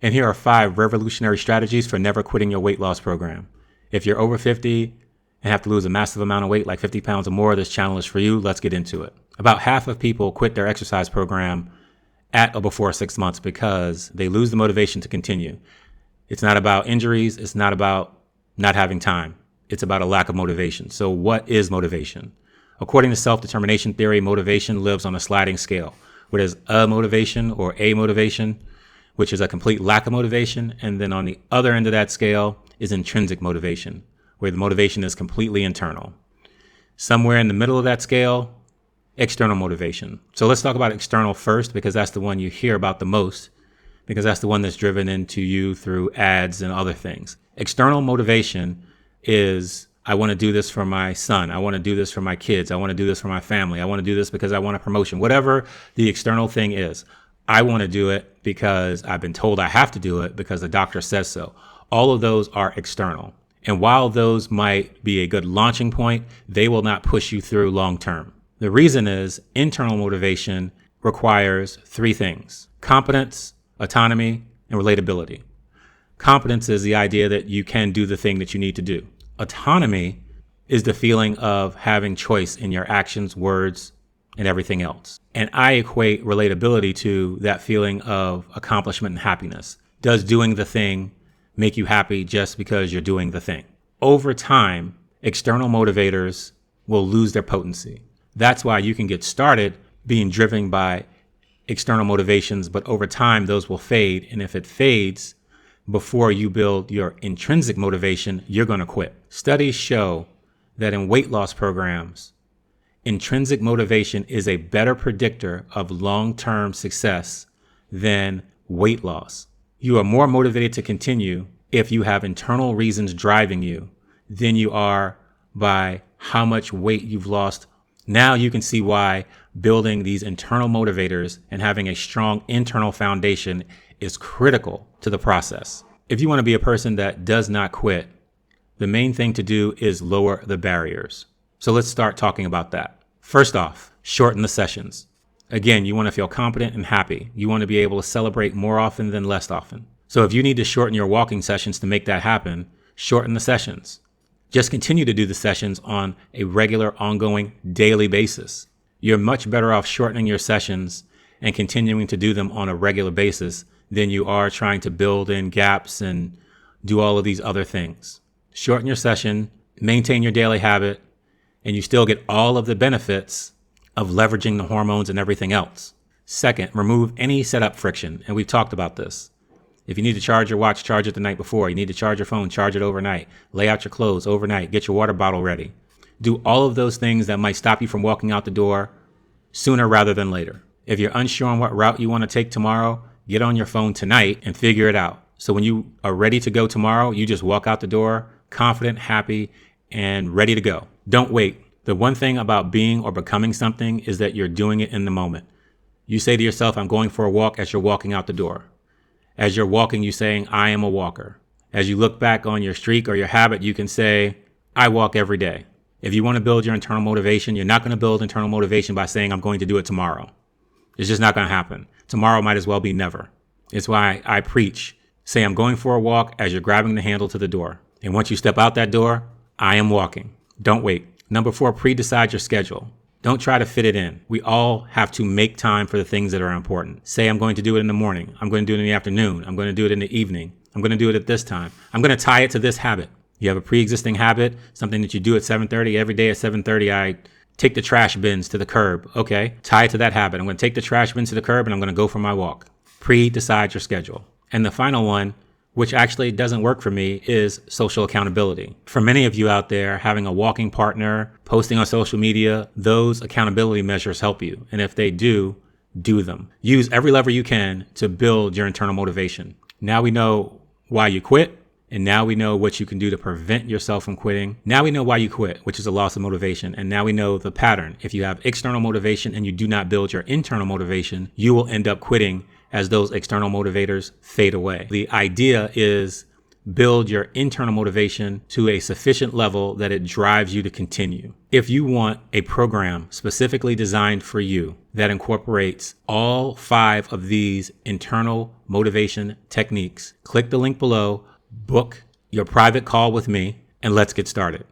And here are 5 revolutionary strategies for never quitting your weight loss program. If you're over 50 and have to lose a massive amount of weight, like 50 pounds or more, this channel is for you. Let's get into it. About half of people quit their exercise program at or before 6 months because they lose the motivation to continue. It's not about injuries. It's not about not having time. It's about a lack of motivation. So what is motivation? According to self-determination theory, motivation lives on a sliding scale, where there's a motivation or a motivation, which is a complete lack of motivation. And then on the other end of that scale is intrinsic motivation, where the motivation is completely internal. Somewhere in the middle of that scale, external motivation. So let's talk about external first, because that's the one you hear about the most, because that's the one that's driven into you through ads and other things. External motivation is, I want to do this for my son. I want to do this for my kids. I want to do this for my family. I want to do this because I want a promotion. Whatever the external thing is, I want to do it because I've been told I have to do it because the doctor says so. All of those are external. And while those might be a good launching point, they will not push you through long term. The reason is internal motivation requires 3 things: competence, autonomy, and relatability. Competence is the idea that you can do the thing that you need to do. Autonomy is the feeling of having choice in your actions, words, and everything else. And I equate relatability to that feeling of accomplishment and happiness. Does doing the thing make you happy just because you're doing the thing? Over time, external motivators will lose their potency. That's why you can get started being driven by external motivations, but over time, those will fade. And if it fades before you build your intrinsic motivation, you're going to quit. Studies show that in weight loss programs, intrinsic motivation is a better predictor of long-term success than weight loss. You are more motivated to continue if you have internal reasons driving you than you are by how much weight you've lost. Now you can see why building these internal motivators and having a strong internal foundation is critical to the process. If you want to be a person that does not quit, the main thing to do is lower the barriers. So let's start talking about that. First off, shorten the sessions. Again, you want to feel confident and happy. You want to be able to celebrate more often than less often. So if you need to shorten your walking sessions to make that happen, shorten the sessions. Just continue to do the sessions on a regular, ongoing, daily basis. You're much better off shortening your sessions and continuing to do them on a regular basis than you are trying to build in gaps and do all of these other things. Shorten your session, maintain your daily habit, and you still get all of the benefits of leveraging the hormones and everything else. Second, remove any setup friction. And we've talked about this. If you need to charge your watch, charge it the night before. You need to charge your phone, charge it overnight. Lay out your clothes overnight. Get your water bottle ready. Do all of those things that might stop you from walking out the door sooner rather than later. If you're unsure on what route you want to take tomorrow, get on your phone tonight and figure it out. So when you are ready to go tomorrow, you just walk out the door, confident, happy, and ready to go. Don't wait. The one thing about being or becoming something is that you're doing it in the moment. You say to yourself, I'm going for a walk as you're walking out the door. As you're walking, you're saying, I am a walker. As you look back on your streak or your habit, you can say, I walk every day. If you want to build your internal motivation, you're not going to build internal motivation by saying, I'm going to do it tomorrow. It's just not going to happen. Tomorrow might as well be never. It's why I preach. Say, I'm going for a walk as you're grabbing the handle to the door. And once you step out that door, I am walking. Don't wait. Number 4, pre-decide your schedule. Don't try to fit it in. We all have to make time for the things that are important. Say, I'm going to do it in the morning. I'm going to do it in the afternoon. I'm going to do it in the evening. I'm going to do it at this time. I'm going to tie it to this habit. You have a pre-existing habit, something that you do at 7:30. Every day at 7:30, I take the trash bins to the curb. Okay, tie it to that habit. I'm going to take the trash bins to the curb and I'm going to go for my walk. Pre-decide your schedule. And the final one, which actually doesn't work for me, is social accountability. For many of you out there, having a walking partner, posting on social media, those accountability measures help you. And if they do, do them. Use every lever you can to build your internal motivation. Now we know why you quit. And now we know what you can do to prevent yourself from quitting. Now we know why you quit, which is a loss of motivation. And now we know the pattern. If you have external motivation and you do not build your internal motivation, you will end up quitting as those external motivators fade away. The idea is build your internal motivation to a sufficient level that it drives you to continue. If you want a program specifically designed for you that incorporates all 5 of these internal motivation techniques, click the link below, book your private call with me, and let's get started.